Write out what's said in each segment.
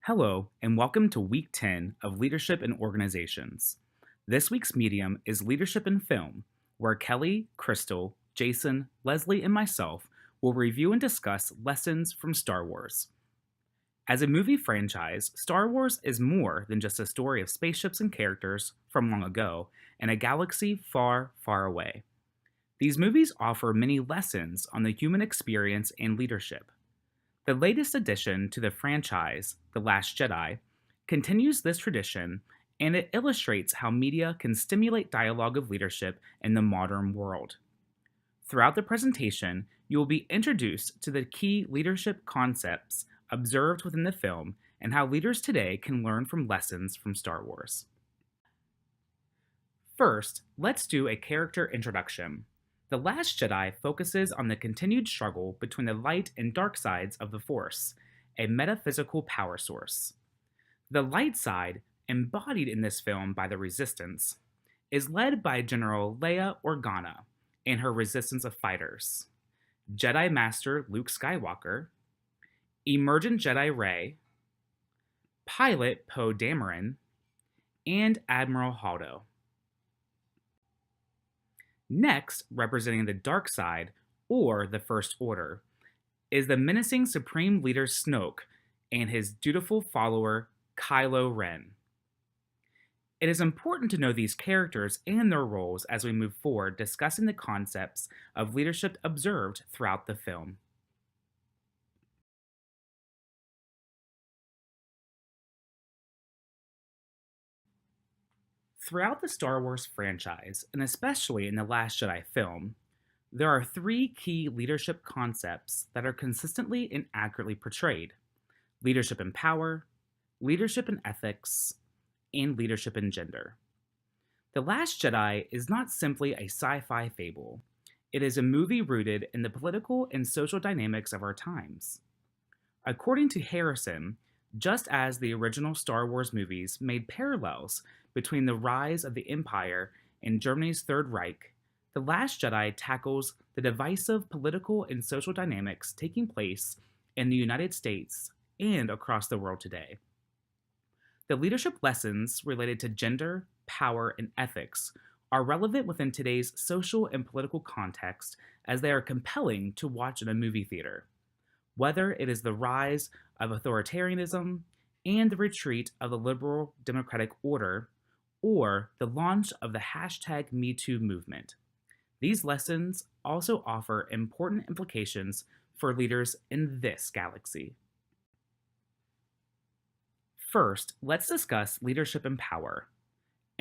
Hello, and welcome to Week 10 of Leadership in Organizations. This week's medium is Leadership in Film, where Kelly, Crystal, Jason, Leslie, and myself will review and discuss lessons from Star Wars. As a movie franchise, Star Wars is more than just a story of spaceships and characters from long ago in a galaxy far, far away. These movies offer many lessons on the human experience and leadership. The latest addition to the franchise, The Last Jedi, continues this tradition and it illustrates how media can stimulate dialogue of leadership in the modern world. Throughout the presentation, you will be introduced to the key leadership concepts observed within the film and how leaders today can learn from lessons from Star Wars. First, let's do a character introduction. The Last Jedi focuses on the continued struggle between the light and dark sides of the Force, a metaphysical power source. The light side, embodied in this film by the Resistance, is led by General Leia Organa and her resistance of fighters, Jedi Master Luke Skywalker, Emergent Jedi Rey, Pilot Poe Dameron, and Admiral Holdo. Next, representing the dark side, or the First Order, is the menacing Supreme Leader Snoke and his dutiful follower Kylo Ren. It is important to know these characters and their roles as we move forward discussing the concepts of leadership observed throughout the film. Throughout the Star Wars franchise, and especially in The Last Jedi film, there are three key leadership concepts that are consistently and accurately portrayed: leadership in power, leadership in ethics, and leadership in gender. The Last Jedi is not simply a sci fi fable, it is a movie rooted in the political and social dynamics of our times. According to Harrison, just as the original Star Wars movies made parallels between the rise of the Empire and Germany's Third Reich, The Last Jedi tackles the divisive political and social dynamics taking place in the United States and across the world today. The leadership lessons related to gender, power, and ethics are relevant within today's social and political context as they are compelling to watch in a movie theater, whether it is the rise of authoritarianism and the retreat of the liberal democratic order, or the launch of the #MeToo movement. These lessons also offer important implications for leaders in this galaxy. First, let's discuss leadership and power.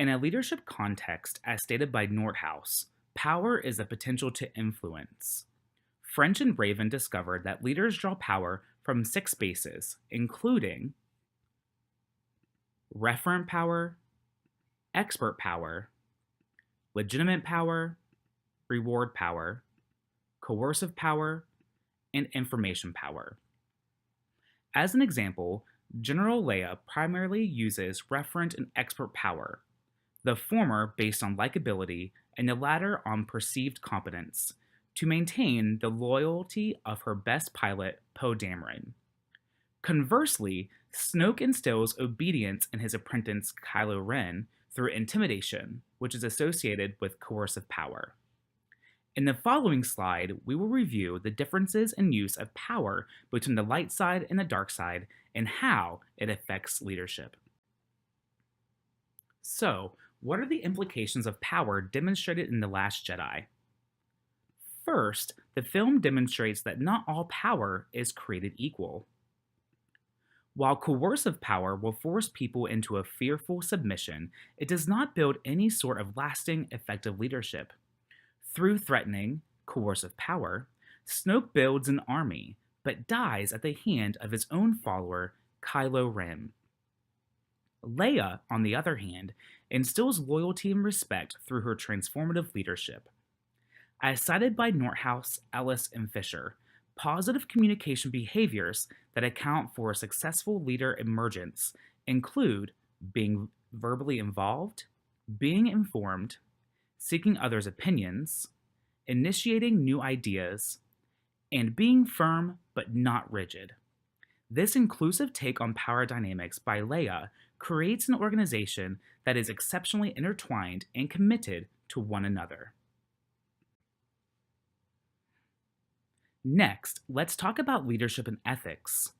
In a leadership context, as stated by Nordhaus, power is the potential to influence. French and Raven discovered that leaders draw power from 6 bases, including referent power, expert power, legitimate power, reward power, coercive power, and information power. As an example, General Leia primarily uses referent and expert power, the former based on likability and the latter on perceived competence, to maintain the loyalty of her best pilot, Poe Dameron. Conversely, Snoke instills obedience in his apprentice Kylo Ren through intimidation, which is associated with coercive power. In the following slide, we will review the differences in use of power between the light side and the dark side and how it affects leadership. So, what are the implications of power demonstrated in The Last Jedi? First, the film demonstrates that not all power is created equal. While coercive power will force people into a fearful submission, it does not build any sort of lasting, effective leadership. Through threatening, coercive power, Snoke builds an army, but dies at the hand of his own follower, Kylo Ren. Leia, on the other hand, instills loyalty and respect through her transformative leadership. As cited by Nordhaus, Ellis, and Fisher, positive communication behaviors that account for a successful leader emergence include being verbally involved, being informed, seeking others' opinions, initiating new ideas, and being firm but not rigid. This inclusive take on power dynamics by Leia creates an organization that is exceptionally intertwined and committed to one another. Next, let's talk about leadership and ethics.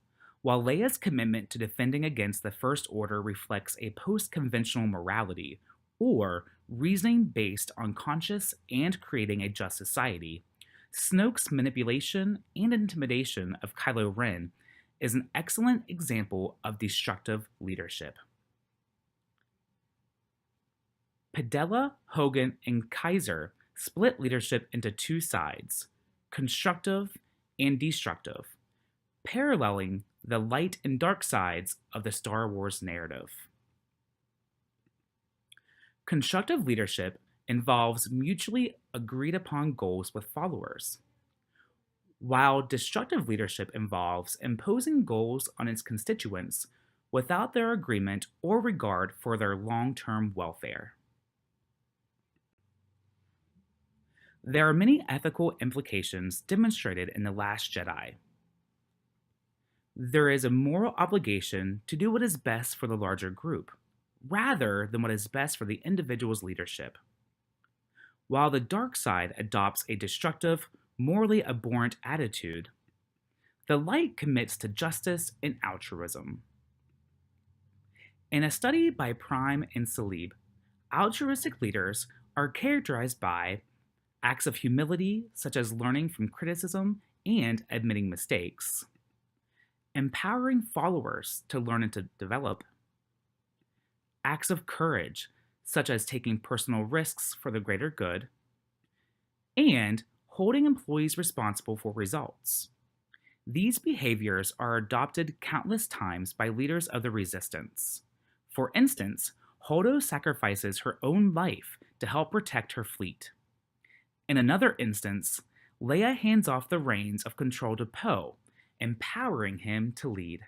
While Leia's commitment to defending against the First Order reflects a post conventional morality, or reasoning based on conscience and creating a just society, Snoke's manipulation and intimidation of Kylo Ren is an excellent example of destructive leadership. Padella, Hogan, and Kaiser split leadership into two sides, constructive and destructive, paralleling the light and dark sides of the Star Wars narrative. Constructive leadership involves mutually agreed upon goals with followers, while destructive leadership involves imposing goals on its constituents without their agreement or regard for their long term welfare. There are many ethical implications demonstrated in The Last Jedi. There is a moral obligation to do what is best for the larger group, rather than what is best for the individual's leadership. While the dark side adopts a destructive, morally abhorrent attitude, the light commits to justice and altruism. In a study by Prime and Salib, altruistic leaders are characterized by acts of humility, such as learning from criticism and admitting mistakes, empowering followers to learn and to develop, acts of courage, such as taking personal risks for the greater good, and holding employees responsible for results. These behaviors are adopted countless times by leaders of the Resistance. For instance, Holdo sacrifices her own life to help protect her fleet. In another instance, Leia hands off the reins of control to Poe, empowering him to lead.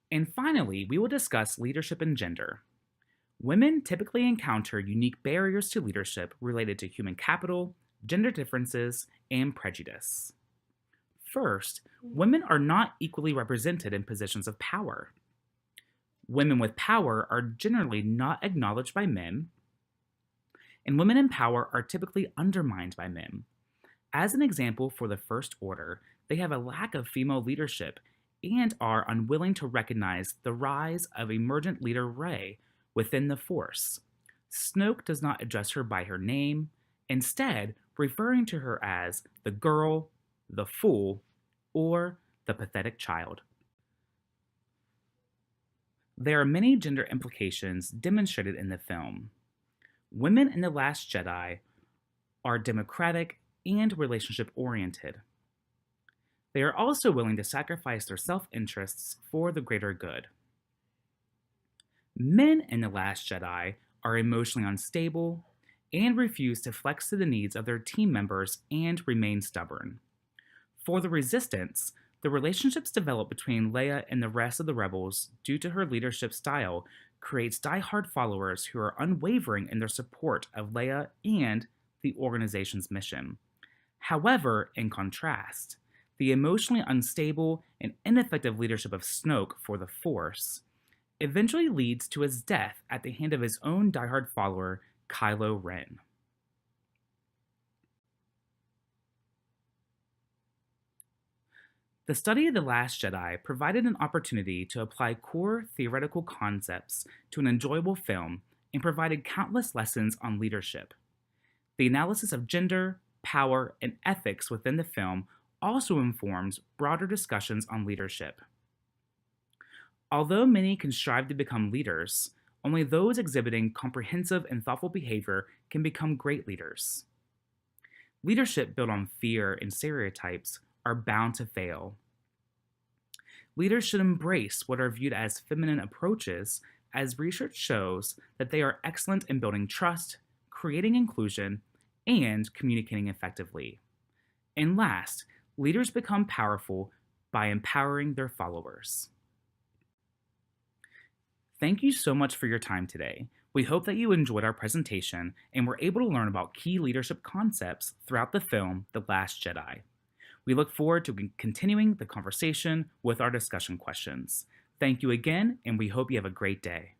And finally, we will discuss leadership and gender. Women typically encounter unique barriers to leadership related to human capital, gender differences, and prejudice. First, women are not equally represented in positions of power. Women with power are generally not acknowledged by men, and women in power are typically undermined by men. As an example for the First Order, they have a lack of female leadership and are unwilling to recognize the rise of emergent leader Rey within the Force. Snoke does not address her by her name, instead referring to her as the girl, the fool, or the pathetic child. There are many gender implications demonstrated in the film. Women in The Last Jedi are democratic and relationship-oriented. They are also willing to sacrifice their self-interests for the greater good. Men in The Last Jedi are emotionally unstable and refuse to flex to the needs of their team members and remain stubborn. For the Resistance, the relationships developed between Leia and the rest of the rebels due to her leadership style creates die-hard followers who are unwavering in their support of Leia and the organization's mission. However, in contrast, the emotionally unstable and ineffective leadership of Snoke for the Force eventually leads to his death at the hand of his own die-hard follower, Kylo Ren. The study of The Last Jedi provided an opportunity to apply core theoretical concepts to an enjoyable film and provided countless lessons on leadership. The analysis of gender, power, and ethics within the film also informs broader discussions on leadership. Although many can strive to become leaders, only those exhibiting comprehensive and thoughtful behavior can become great leaders. Leadership built on fear and stereotypes are bound to fail. Leaders should embrace what are viewed as feminine approaches, as research shows that they are excellent in building trust, creating inclusion, and communicating effectively. And last, leaders become powerful by empowering their followers. Thank you so much for your time today. We hope that you enjoyed our presentation and were able to learn about key leadership concepts throughout the film, The Last Jedi. We look forward to continuing the conversation with our discussion questions. Thank you again, and we hope you have a great day.